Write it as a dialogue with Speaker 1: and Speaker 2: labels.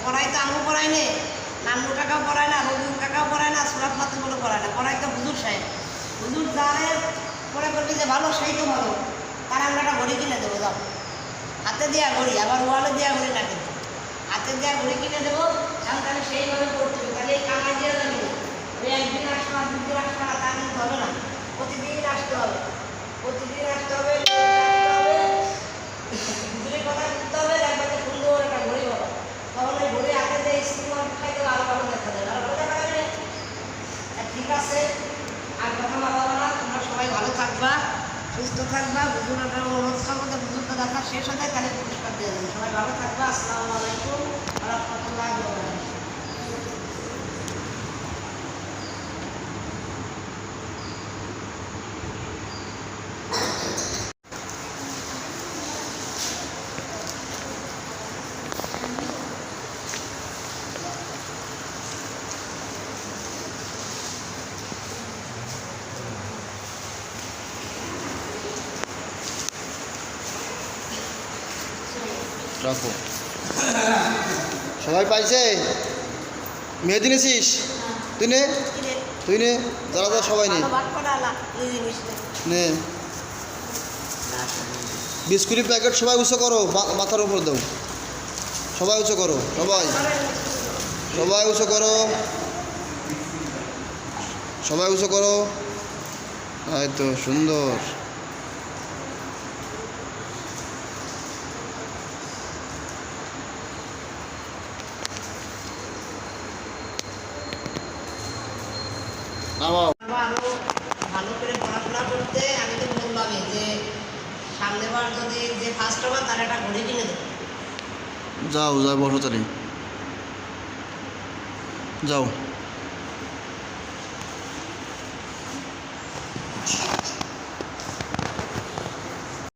Speaker 1: পড়াই তো আমু পড়াই নে, নান্নু কাকাও পড়ায় না, রবি কাকাও পড়ায় না, সুরাত ফাতেগুলো পড়ায় না, পড়াই তো হুজুর সাহেব। হুজুর যারে পড়ে করবি যে ভালো সেই তো ভালো, তার আমরা একটা ঘড়ি কিনে দেবো। যাও, হাতে দেওয়া ঘড়ি, আবার ওয়ালে দেওয়া ঘড়ি না, কিন্তু হাতে দেওয়া ঘড়ি কিনে দেবো। তাহলে সেইভাবে পড়তে হবে, তাহলে এই কামাই দিয়ে যাবে। ওই একদিন আসতে হবে, দুদিন আসতে হবে, তা কিন্তু হবে না। প্রতিদিন আসতে হবে, প্রতিদিন আসতে হবে, হুজুরের কথা বুঝতে হবে। একবার সুন্দর একটা ঘড়ি হবে, তখন ওই ঘড়ি হাতে দিয়ে স্ক্রিন খাইতে আরো ভালো দেখা যাবে, আরো ভালো দেখা যাবে। ঠিক আছে, আর কথা বাড়াবো না। তোমরা সবাই ভালো থাকবা, সুস্থ থাকবা। হুজুরটা অনুষ্ঠান মধ্যে হুজুরটা দেখা শেষ হয়ে যায়, তাহলে পুরস্কার দিয়ে দেবেন। সবাই ভালো থাকবা। আসসালামু আলাইকুম ওয়া রাহমাতুল্লাহি ওয়া বারাকাতুহু।
Speaker 2: রাখো। সবাই পাইছে? মেহেদি নিছিস? তুই নে, তুই নে, যারা যারা সবাই নে, নে। বিস্কুটের প্যাকেট সবাই উঁচু করো, মাথার উপর দাও। সবাই উঁচু করো, সবাই সবাই উঁচু করো, সবাই উঁচু করো। এই তো সুন্দর।
Speaker 1: আরো ভালো করে পড়াশোনা করতে। আমি তো বললামই যে সামনেবার যদি যে ফার্স্ট হবার তার একটা ঘড়ি কিনে দেবো।
Speaker 2: যাও, যাও বসো তাহলে, যাও।